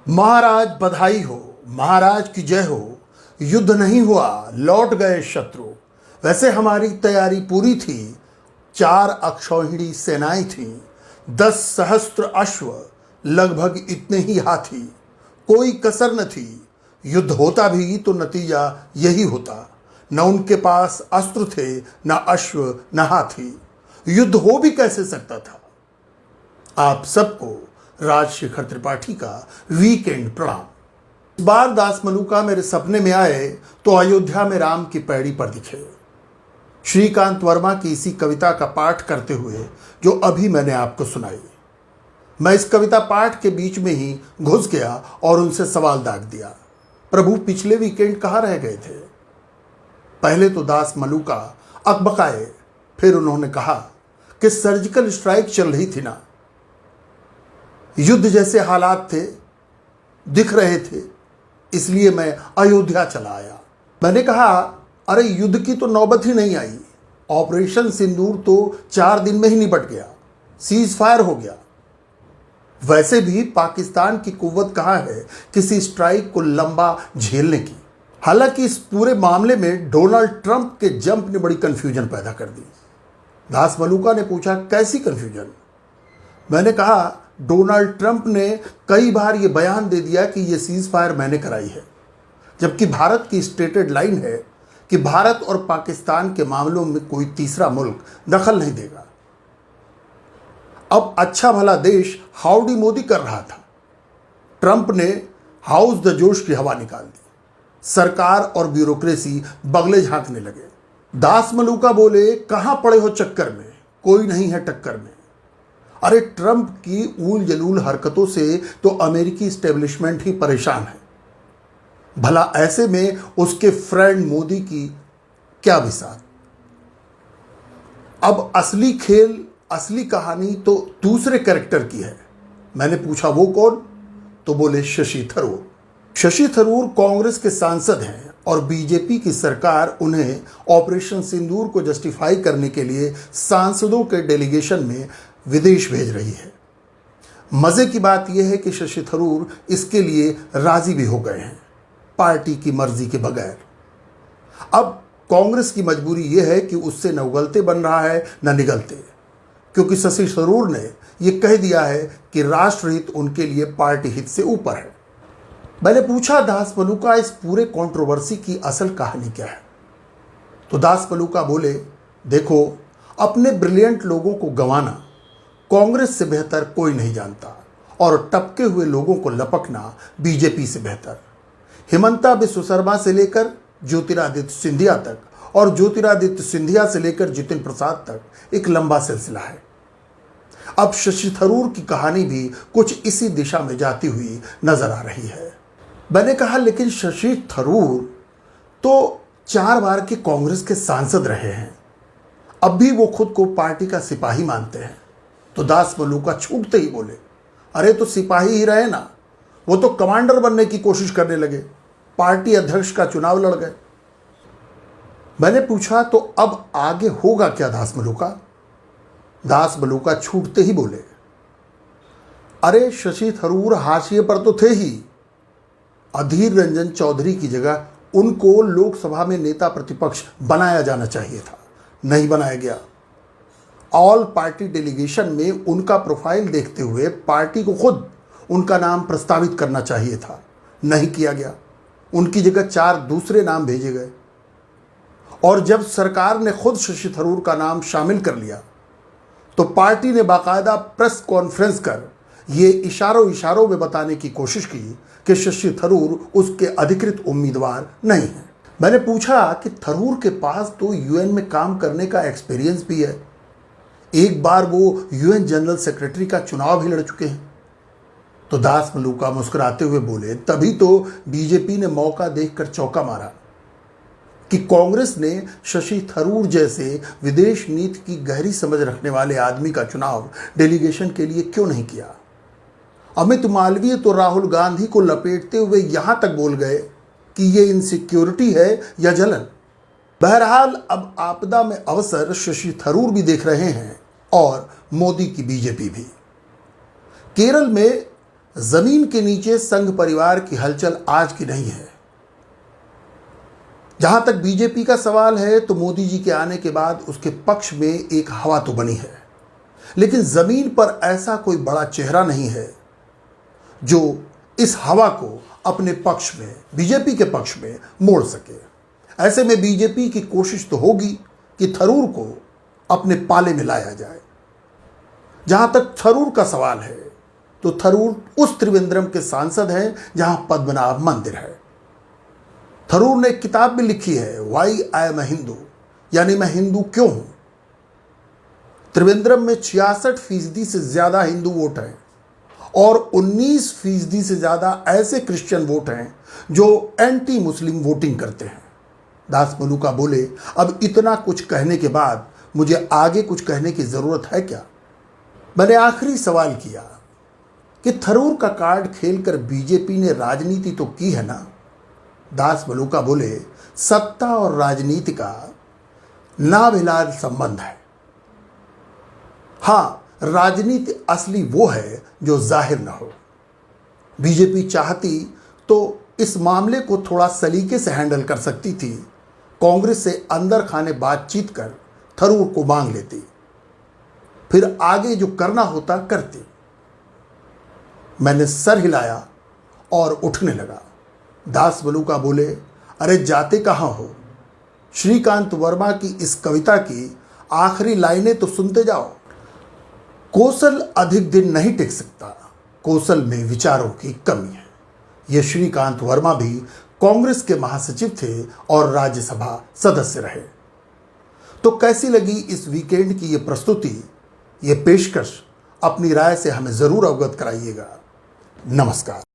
महाराज बधाई हो, महाराज की जय हो। युद्ध नहीं हुआ, लौट गए शत्रु। वैसे हमारी तैयारी पूरी थी। 4 अक्षौहिणी सेनाएं थीं, 10 सहस्त्र अश्व, लगभग इतने ही हाथी। कोई कसर न थी। युद्ध होता भी तो नतीजा यही होता। न उनके पास अस्त्र थे, न अश्व, न हाथी। युद्ध हो भी कैसे सकता था। आप सबको राजशेखर त्रिपाठी का वीकेंड प्रणाम। इस बार दास मलूका मेरे सपने में आए तो अयोध्या में राम की पैड़ी पर दिखे। श्रीकांत वर्मा की इसी कविता का पाठ करते हुए जो अभी मैंने आपको सुनाई। मैं इस कविता पाठ के बीच में ही घुस गया और उनसे सवाल दाग दिया, प्रभु पिछले वीकेंड कहाँ रह गए थे। पहले तो दास मलूका अकबकाए, फिर उन्होंने कहा कि सर्जिकल स्ट्राइक चल रही थी ना, युद्ध जैसे हालात थे, दिख रहे थे, इसलिए मैं अयोध्या चला आया। मैंने कहा, अरे युद्ध की तो नौबत ही नहीं आई। ऑपरेशन सिंदूर तो 4 दिन में ही निपट गया, सीज फायर हो गया। वैसे भी पाकिस्तान की कुव्वत कहाँ है किसी स्ट्राइक को लंबा झेलने की। हालांकि इस पूरे मामले में डोनाल्ड ट्रंप के जंप ने बड़ी कंफ्यूजन पैदा कर दी। दास मलूका ने पूछा, कैसी कंफ्यूजन। मैंने कहा, डोनाल्ड ट्रंप ने कई बार यह बयान दे दिया कि यह सीज फायर मैंने कराई है, जबकि भारत की स्टेटेड लाइन है कि भारत और पाकिस्तान के मामलों में कोई तीसरा मुल्क दखल नहीं देगा। अब अच्छा भला देश हाउडी मोदी कर रहा था, ट्रंप ने हाउस द जोश की हवा निकाल दी। सरकार और ब्यूरोक्रेसी बगले झांकने लगे। दास मलूका बोले, कहां पड़े हो चक्कर में, कोई नहीं है टक्कर में। अरे ट्रंप की ऊल जलूल हरकतों से तो अमेरिकी स्टेब्लिशमेंट ही परेशान है। भला ऐसे में उसके फ्रेंड मोदी की क्या विसात। अब असली खेल, असली कहानी तो दूसरे कैरेक्टर की है। मैंने पूछा, वो कौन। तो बोले, शशि थरूर। शशि थरूर कांग्रेस के सांसद हैं और बीजेपी की सरकार उन्हें ऑपरेशन सिंदूर को जस्टिफाई करने के लिए सांसदों के डेलीगेशन में विदेश भेज रही है। मजे की बात यह है कि शशि थरूर इसके लिए राजी भी हो गए हैं, पार्टी की मर्जी के बगैर। अब कांग्रेस की मजबूरी यह है कि उससे न उगलते बन रहा है न निगलते, क्योंकि शशि थरूर ने यह कह दिया है कि राष्ट्रहित उनके लिए पार्टी हित से ऊपर है। मैंने पूछा, दास मलूका, इस पूरे कंट्रोवर्सी की असल कहानी क्या है। तो दास मलूका बोले, देखो, अपने ब्रिलियंट लोगों को गंवाना कांग्रेस से बेहतर कोई नहीं जानता, और टपके हुए लोगों को लपकना बीजेपी से बेहतर। हिमंता बिस्व शर्मा से लेकर ज्योतिरादित्य सिंधिया तक, और ज्योतिरादित्य सिंधिया से लेकर जितिन प्रसाद तक एक लंबा सिलसिला है। अब शशि थरूर की कहानी भी कुछ इसी दिशा में जाती हुई नजर आ रही है। मैंने कहा, लेकिन शशि थरूर तो 4 बार के कांग्रेस के सांसद रहे हैं, अब भी वो खुद को पार्टी का सिपाही मानते हैं। तो दास मलूका छूटते ही बोले, अरे तो सिपाही ही रहे ना, वो तो कमांडर बनने की कोशिश करने लगे, पार्टी अध्यक्ष का चुनाव लड़ गए। मैंने पूछा, तो अब आगे होगा क्या दास मलूका। दास मलूका छूटते ही बोले, अरे शशि थरूर हाशिए पर तो थे ही। अधीर रंजन चौधरी की जगह उनको लोकसभा में नेता प्रतिपक्ष बनाया जाना चाहिए था, नहीं बनाया गया। ऑल पार्टी डेलीगेशन में उनका प्रोफाइल देखते हुए पार्टी को खुद उनका नाम प्रस्तावित करना चाहिए था, नहीं किया गया। उनकी जगह 4 दूसरे नाम भेजे गए, और जब सरकार ने खुद शशि थरूर का नाम शामिल कर लिया तो पार्टी ने बाकायदा प्रेस कॉन्फ्रेंस कर ये इशारों में बताने की कोशिश की कि शशि थरूर उसके अधिकृत उम्मीदवार नहीं है। मैंने पूछा कि थरूर के पास तो यूएन में काम करने का एक्सपीरियंस भी है, एक बार वो यूएन जनरल सेक्रेटरी का चुनाव भी लड़ चुके हैं। तो दास मलूका मुस्कुराते हुए बोले, तभी तो बीजेपी ने मौका देखकर चौका मारा कि कांग्रेस ने शशि थरूर जैसे विदेश नीति की गहरी समझ रखने वाले आदमी का चुनाव डेलीगेशन के लिए क्यों नहीं किया। अमित मालवीय तो राहुल गांधी को लपेटते हुए यहां तक बोल गए कि ये इनसिक्योरिटी है या जलन। बहरहाल अब आपदा में अवसर शशि थरूर भी देख रहे हैं और मोदी की बीजेपी भी। केरल में जमीन के नीचे संघ परिवार की हलचल आज की नहीं है। जहां तक बीजेपी का सवाल है तो मोदी जी के आने के बाद उसके पक्ष में एक हवा तो बनी है, लेकिन जमीन पर ऐसा कोई बड़ा चेहरा नहीं है जो इस हवा को अपने पक्ष में, बीजेपी के पक्ष में मोड़ सके। ऐसे में बीजेपी की कोशिश तो होगी कि थरूर को अपने पाले में लाया जाए। जहां तक थरूर का सवाल है तो थरूर उस त्रिवेंद्रम के सांसद हैं जहां पद्मनाभ मंदिर है। थरूर ने एक किताब भी लिखी है, वाई आई एम हिंदू, यानी मैं हिंदू क्यों हूं। त्रिवेंद्रम में 66% से ज्यादा हिंदू वोट हैं और 19% से ज्यादा ऐसे क्रिश्चियन वोट हैं जो एंटी मुस्लिम वोटिंग करते हैं। दास मलूका बोले, अब इतना कुछ कहने के बाद मुझे आगे कुछ कहने की जरूरत है क्या। मैंने आखिरी सवाल किया कि थरूर का कार्ड खेलकर बीजेपी ने राजनीति तो की है ना। दास मलूका बोले, सत्ता और राजनीति का नाभिलाज संबंध है। हां, राजनीति असली वो है जो जाहिर ना हो। बीजेपी चाहती तो इस मामले को थोड़ा सलीके से हैंडल कर सकती थी, कांग्रेस से अंदर खाने बातचीत कर थरूर को मांग लेती, फिर आगे जो करना होता करती। मैंने सर हिलाया और उठने लगा। दास मलूका बोले, अरे जाते कहां हो, श्रीकांत वर्मा की इस कविता की आखिरी लाइनें तो सुनते जाओ। कौशल अधिक दिन नहीं टिक सकता, कौशल में विचारों की कमी है। ये श्रीकांत वर्मा भी कांग्रेस के महासचिव थे और राज्यसभा सदस्य रहे। तो कैसी लगी इस वीकेंड की ये प्रस्तुति, ये पेशकश? अपनी राय से हमें जरूर अवगत कराइएगा। नमस्कार।